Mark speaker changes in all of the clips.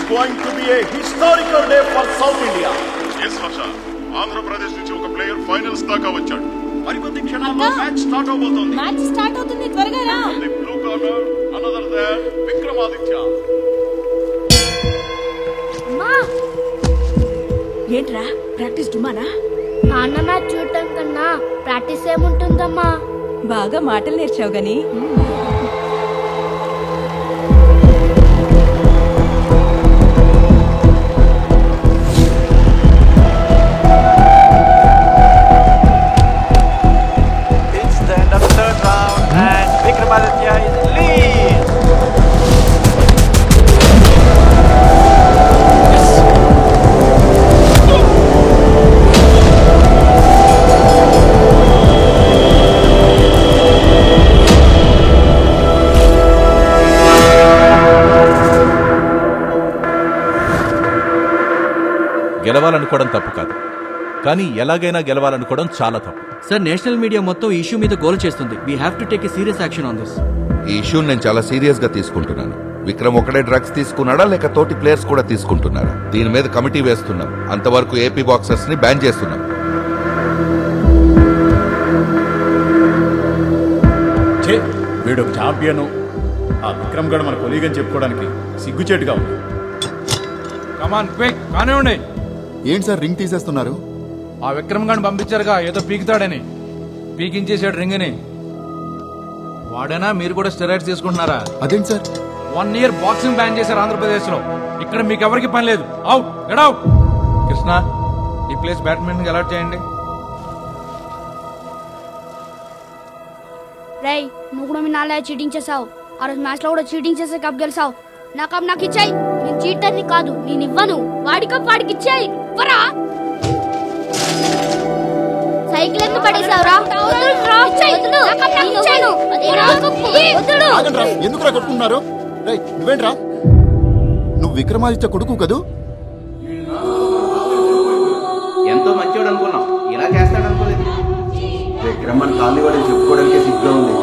Speaker 1: going to be a historical day for South India.
Speaker 2: Yes, Harsha. Andhra Pradesh నుంచి ఒక player finals దాకా వచ్చాడు.
Speaker 1: మరికొద్ది క్షణాల్లో మ్యాచ్ స్టార్ట్ అవబోతోంది.
Speaker 3: మ్యాచ్ స్టార్ట్ అవుతుంది, త్వరగా రా.
Speaker 2: The blue corner, another than Vikramaditya.
Speaker 3: అమ్మా, ఏంట్రా ప్రాక్టీస్ డుమానా?
Speaker 4: నాన్న మ్యాచ్ చూడటం కన్నా ప్రాక్టీస్ ఏముంటుందమ్మా?
Speaker 3: బాగా మాటలు నేర్చావు గాని.
Speaker 5: Vikramaditya is in lead.
Speaker 6: గెలవాలనుకోవడం తప్పు కాదు, కానీ ఎలాగైనా గెలవాలనుకోవడం చాలా తప్పు.
Speaker 7: సార్, నేషనల్ మీడియా మొత్తం ఈ ఇష్యూ మీద గోల్ చేస్తుంది. We have to take a serious action on this.
Speaker 8: ఈ ఇష్యూని నేను చాలా సీరియస్ గా తీసుకుంటున్నాను. విక్రమ్ ఒకడే డ్రగ్స్ తీసుకున్నాడా లేక తోటి ప్లేయర్స్ కూడా తీసుకుంటున్నారా? దీని మీద కమిటీ వేస్తున్నాం. అంతవరకు ఏపీ బాక్సర్స్ ని బ్యాన్ చేస్తున్నాం.
Speaker 1: వీడు ఛాంపియన్. ఆ విక్రమ్ గడ్ మన కొలీగ్ అని చెప్పుకోవడానికి సిగ్గుచేటుగా ఉంది.
Speaker 9: కమాన్ క్విక్ కానివ్వండి.
Speaker 10: ఏంటి సార్ రింగ్ తీసేస్తున్నారు?
Speaker 9: ఆ విక్రమ్ గాని పంపించారుగా ఏదో పీకుతాడని. పీకించేసాడు రింగ్ ని. వాడేనా? మీరు కూడా స్టెరాయిడ్స్ తీసుకుంటున్నారా?
Speaker 10: అదేంటి సార్?
Speaker 9: 1 year బాక్సింగ్ బ్యాన్ చేశారు ఆంధ్రప్రదేశ్ లో. ఇక్కడ మీకు ఎవరికి పని లేదు. Out, get out. కృష్ణ, ఈ ప్లేస్ బ్యాడ్మింటన్ అలాట్ చేయండి.
Speaker 4: రేయ్, నువ్వు కూడా మీ నాన్న చీటింగ్ చేసావు. ఆ రోజు మ్యాచ్ లో కూడా చీటింగ్ చేసే కప్ గెలిసావు. నా కప్ నాకు ఇచ్చాయి. నేను చీటర్ని కాదు, నేను ఇవ్వను. వాడి కప్ వాడికి ఇచ్చాయి. సైకిల్ ఎందుకు పడేసావురా?
Speaker 10: ఎందుకురా కొట్టుకున్నారు? నువ్వేంట్రా? నువ్వు విక్రమాదిత్య కొడుకు కదూ?
Speaker 5: ఎంతో మంచివాడు అనుకున్నాం, ఇలా చేస్తాడు అనుకోలేదు. విక్రమన్ కాలనీ వాడు చెప్పుకోవడానికి సిగ్గుగా ఉంది.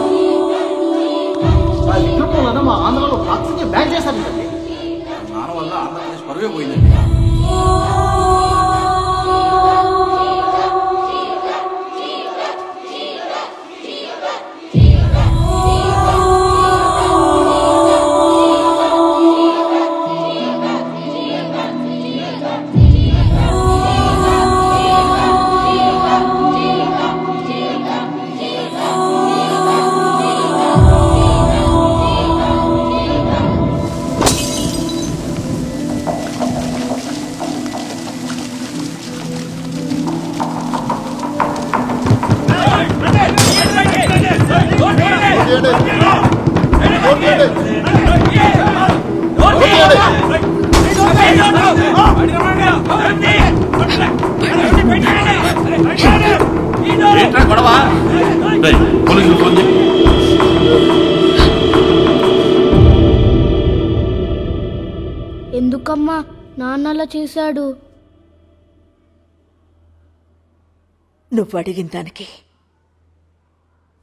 Speaker 11: మా ఆంధ్రలో బాక్సింగ్ బ్యాన్ చేశారు.
Speaker 5: దాని వల్ల ఆంధ్రప్రదేశ్ పరువే పోయిందండి.
Speaker 4: ఎందుకమ్మా నాన్న అలా చేశాడు?
Speaker 3: నువ్వు అడిగిన దానికి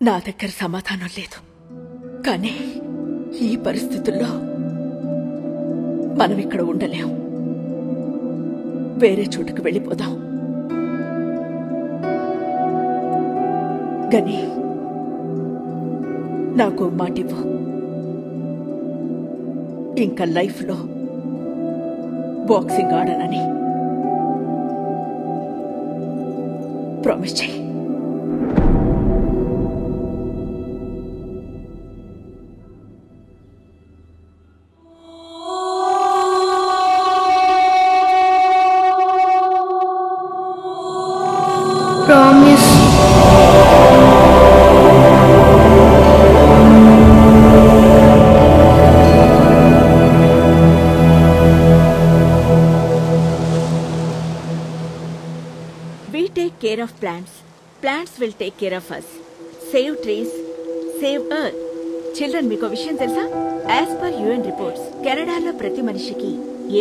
Speaker 3: నా దగ్గర సమాధానం లేదు. కానీ ఈ పరిస్థితుల్లో మనం ఇక్కడ ఉండలేం. వేరే చోటుకు వెళ్ళిపోదాం. గని, నాకు మాటివ్వు. ఇంకా లైఫ్లో బాక్సింగ్ ఆడనని ప్రామిస్ చేయి.
Speaker 4: Promise.
Speaker 3: We take care of plants. Plants will take care of us. Save trees, save earth. Children, మీకు విషయం తెలుసా? యాజ్ పర్ UN రిపోర్ట్స్, కెనడాలో ప్రతి మనిషికి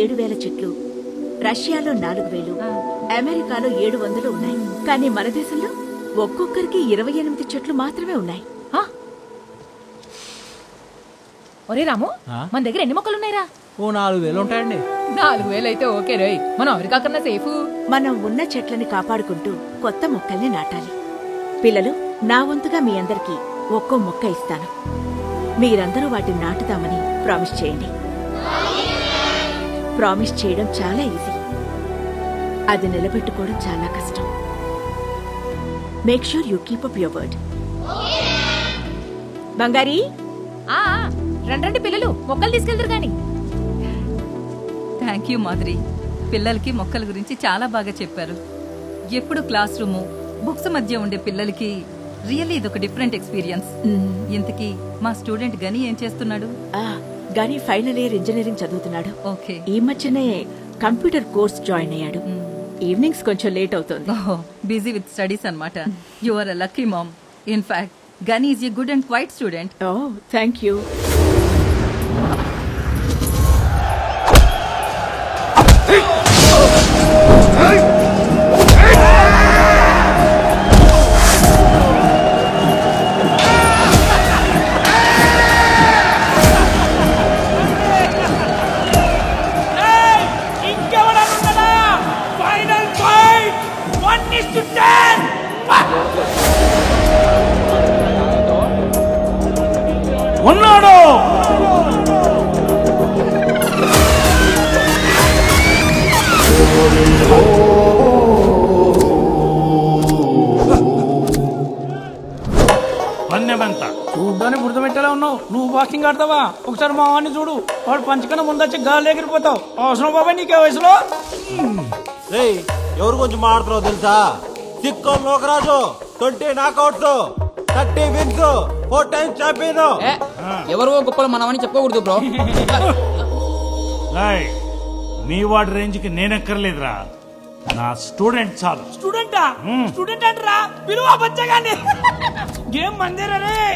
Speaker 3: 7,000 చెట్లు, రష్యాలో 4,000, అమెరికాలో 700 ఉన్నాయి. కానీ మన దేశంలో ఒక్కొక్కరికి 28 చెట్లు మాత్రమే ఉన్నాయి.
Speaker 12: ఒరే రాము, మన దగ్గర ఎన్ని మొక్కలున్నాయిరా? ఓ 4,000 ఉంటాయండి.
Speaker 13: 4,000 అయితే ఓకే రేయ్, మనం ఎవరికా కన్నా సేఫ్.
Speaker 3: మనం ఉన్న చెట్లని కాపాడుకుంటూ కొత్త మొక్కల్ని నాటాలి. పిల్లలు, నా వంతుగా మీ అందరికీ ఒక్కో మొక్క ఇస్తాను. మీరందరూ వాటిని నాటుతామని ప్రామిస్ చేయండి. ప్రామిస్ చేయడం చాలా ఈజీ, అది నిలబెట్టుకోవడం చాలా కష్టం. Make sure you keep up your word. బంగారీ,
Speaker 13: రండి పిల్లలు, మొక్కలు తీసుకెళ్తారు గాని.
Speaker 14: Thank you Madhuri. పిల్లలకి మొక్కల గురించి చాలా బాగా చెప్పారు. ఎప్పుడు క్లాస్ రూము బుక్స్ మధ్య ఉండే పిల్లలకి రియల్లీ ఇదొక డిఫరెంట్ ఎక్స్పీరియన్స్. ఇంతకీ మా స్టూడెంట్ గని ఏం చేస్తున్నాడు?
Speaker 3: గని ఫైనల్ ఇయర్ ఇంజనీరింగ్ చదువుతున్నాడు.
Speaker 14: ఓకే.
Speaker 3: ఈ మధ్యనే కంప్యూటర్ కోర్స్ జాయిన్ అయ్యాడు. ఈవినింగ్స్ కొంచెం లేట్ అవుతుంది.
Speaker 14: బిజీ విత్ స్టడీస్ అన్నమాట. You are a lucky mom. In fact Gani is a good and quite student.
Speaker 3: Oh, thank you.
Speaker 15: ఉన్నాడు. పన్నెమంతా
Speaker 16: చూడ్డానికి గుర్తుపెట్టేలా ఉన్నావు. నువ్వు వాకింగ్ ఆడతావా? ఒకసారి మా వాడిని చూడు, వాడు పంచకన్నా ముందొచ్చి గాలి ఎగిరిపోతావు. అవసరం బాబాయ్ నీకే వయసులో?
Speaker 17: ఎవరు కొంచెం మాడుతున్నావు తెలుసా? సిక్కో Lokaraju 20 knockouts, 30 wins, 4 times champion.
Speaker 18: ఎవరో గొప్పలు మనమని చెప్పకూడదు బ్రో.
Speaker 15: మీ వాడి రేంజ్ కి నేనెక్కర్లేదురా, నా స్టూడెంట్ చాలు.
Speaker 16: స్టూడెంటా? స్టూడెంట్ అంటరా? పిలువ బచ్చగానే. గేమ్ మందిరే.